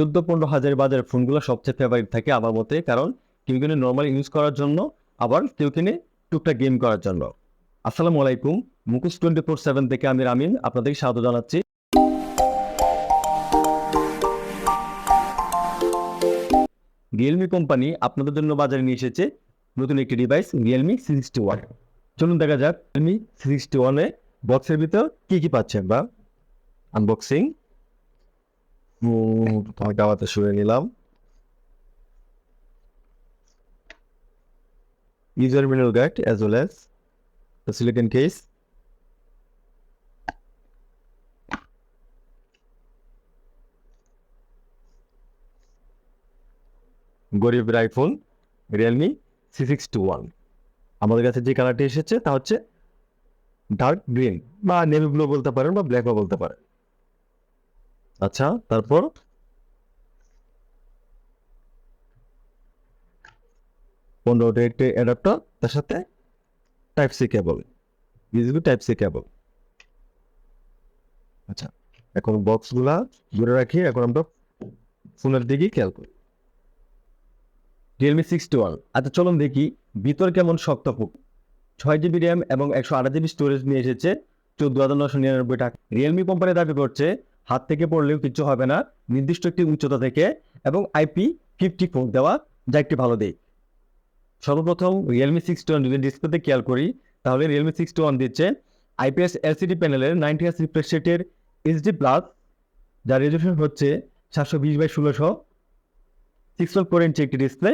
14-15 হাজার বাজারের ফোনগুলো সবচেয়ে ফেভারিট থাকে আমার মতে, কারণ কেউ কিনে নর্মাল ইউজ করার জন্য, আবার কেউ কিনে টুকটাক গেম করার জন্য। আসসালামু আলাইকুম, মুকুশ 24/7 থেকে আমি রামিন আপনাদেরকে স্বাগত জানাচ্ছি। রিয়েলমি কোম্পানি আপনাদের জন্য বাজারে নিয়ে এসেছে নতুন একটি ডিভাইস, রিয়েলমি C61। চলুন দেখা যাক রিয়েলমি C61 বক্সের ভিতর কি কি পাচ্ছেন বা আনবক্সিং গাওয়াতে শুনে নিলাম। User manual guide as well as the silicon case. গরিবের আইফোন রিয়েলমি C61। আমাদের কাছে যে কালারটি এসেছে তা হচ্ছে ডার্ক গ্রিন বা নেভি ব্লু বলতে পারেন বা ব্ল্যাকও বলতে পারেন। আচ্ছা, তারপর 15 একটি অ্যাডাপ্টার, তার সাথে type C cable, USB type C cable. আচ্ছা, এখন বক্সগুলা দূরে রাখি, এখন আমরা ফোনের দিকে খেয়াল করি। রিয়েলমি 61। আচ্ছা চলুন দেখি ভিতর কেমন শক্ত হোক। 6GB র্যাম এবং 128GB স্টোরেজ নিয়ে এসেছে 14,999 টাকা। রিয়েলমি কোম্পানি দাবি করছে হাত থেকে পড়লেও কিছু হবে না, নির্দিষ্ট একটি উচ্চতা থেকে, এবং IP54 দেওয়া, যা একটি ভালো দিক। সর্বপ্রথম রিয়েলমি 61 যদি ডিসপ্লেতে খেয়াল করি, তাহলে রিয়েলমি 61 দিচ্ছে IPS LCD প্যানেলের 90Hz রিফ্রেশ রেটের HD+, যার রেজলিউশন হচ্ছে 720x1600, 6.4 ইঞ্চি একটি ডিসপ্লে,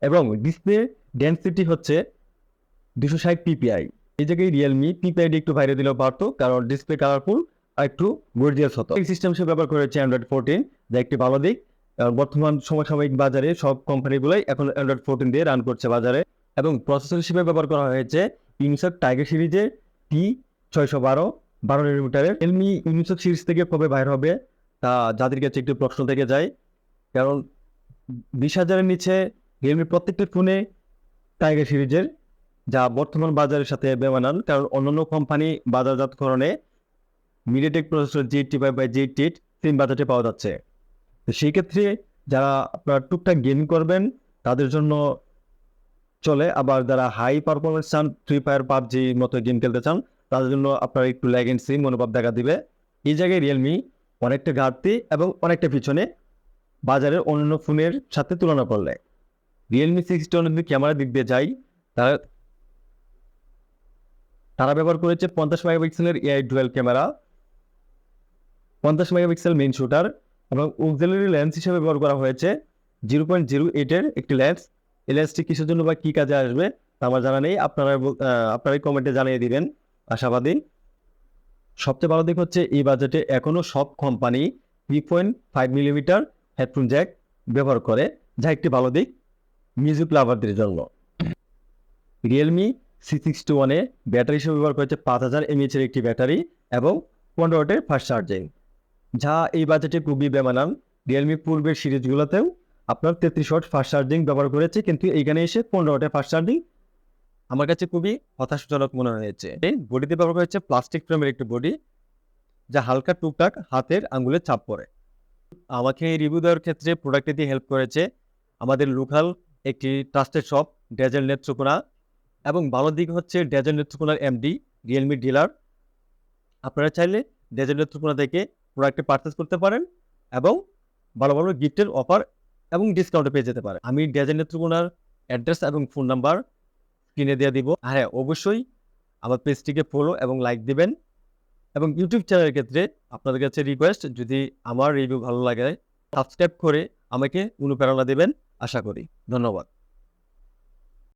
এবং ডিসপ্লে ডেন্সিটি হচ্ছে 260 ppi। এই জায়গায় রিয়েলমি PPI একটু বাইরে দিলেও পারতো, কারণ ডিসপ্লে কালারফুল আর একটু গর্জিয়াস হতো। সিস্টেম হিসেবে ব্যবহার করেছে Android 14, যা একটি ভালো দিক। বর্তমান সমসাময়িক বাজারে সব কোম্পানিগুলোই এখন Android 14 দিয়ে রান করছে বাজারে। এবং প্রসেসর হিসেবে ব্যবহার করা হয়েছে ইউনিসক টাইগার সিরিজের T612 12nm। Realme Unisoc series থেকে কবে বাইর হবে তা যাদের কাছে একটু প্রশ্ন থেকে যায়, কারণ 20,000-এর নিচে রিয়েলমি প্রত্যেকটা ফোনে টাইগার সিরিজের, যা বর্তমান বাজারের সাথে বেমানান, কারণ অন্যান্য কোম্পানি বাজারজাতকরণে মিডিয়াটেক প্রসেসর G85 বা G88 সেম বাজেটে পাওয়া যাচ্ছে। তো সেই ক্ষেত্রে যারা আপনারা টুকটাক গেমিং করবেন তাদের জন্য চলে, আবার যারা হাই পারফরমেন্স চান, ফ্রি ফায়ার পাবজি মতো গেম খেলতে চান, তাদের জন্য আপনারা একটু ল্যাগেন্সি মনোভাব দেখা দিবে। এই জায়গায় রিয়েলমি অনেকটা ঘাটতি এবং অনেকটা পিছনে বাজারের অন্যান্য ফোনের সাথে তুলনা করলে। রিয়েলমি 61 যদি ক্যামেরার দিক দিয়ে যাই, তারা ব্যবহার করেছে 50 মেগাপিক্সেলের AI dual camera, 50 megapixel main shooter, এবং অক্সিলারি লেন্স হিসেবে ব্যবহার করা হয়েছে 0.08-এর একটি লেন্স। এই লেন্সটি কিসের জন্য বা কী কাজে আসবে তা আমার জানা নেই, আপনারাই কমেন্টে জানিয়ে দিবেন, আশাবাদী। সবচেয়ে ভালো দিক হচ্ছে এই বাজেটে এখনও সব কোম্পানি 3.5mm হেডফোন জ্যাক ব্যবহার করে, যা একটি ভালো দিক মিউজিক লাভারদের জন্য। রিয়েলমি C61 ব্যাটারি হিসেবে ব্যবহার করেছে 5000 mAh-এর একটি ব্যাটারি এবং 15 ওয়াটের ফাস্ট চার্জিং, যা এই বাজেটে খুবই বেমানান। রিয়েলমি পূর্বের সিরিজগুলোতেও আপনার 33 ওয়াট ফাস্ট চার্জিং ব্যবহার করেছে, কিন্তু এইখানে এসে 15 ওয়াটের ফাস্ট চার্জিং আমার কাছে খুবই হতাশাজনক মনে হয়েছে। এই বডিতে ব্যবহার করেছে প্লাস্টিক ফ্রেমের একটি বডি, যা হালকা টুকটাক হাতের আঙ্গুলে চাপ পড়ে। আমাকে এই রিভিউ দেওয়ার ক্ষেত্রে প্রোডাক্টে দিয়ে হেল্প করেছে আমাদের লোকাল একটি ট্রাস্টেড শপ ডেজেল নেত্রকোনা, এবং ভালো দিক হচ্ছে ডেজেল নেত্রকোনার MD রিয়েলমি ডিলার। আপনারা চাইলে ডেজেল নেত্রকোনা থেকে প্রোডাক্টে পারচেস করতে পারেন এবং ভালো ভালো গিফটের অফার এবং ডিসকাউন্টে পেয়ে যেতে পারেন। আমি ডেজেল নেত্রকোনার অ্যাড্রেস এবং ফোন নাম্বার স্ক্রিনে দিয়ে দিব। আর হ্যাঁ, অবশ্যই আমার পেজটিকে ফলো এবং লাইক দিবেন, এবং ইউটিউব চ্যানেলের ক্ষেত্রে আপনাদের কাছে রিকোয়েস্ট, যদি আমার রিভিউ ভালো লাগে সাবস্ক্রাইব করে আমাকে অনুপ্রেরণা দেবেন আশা করি। ধন্যবাদ।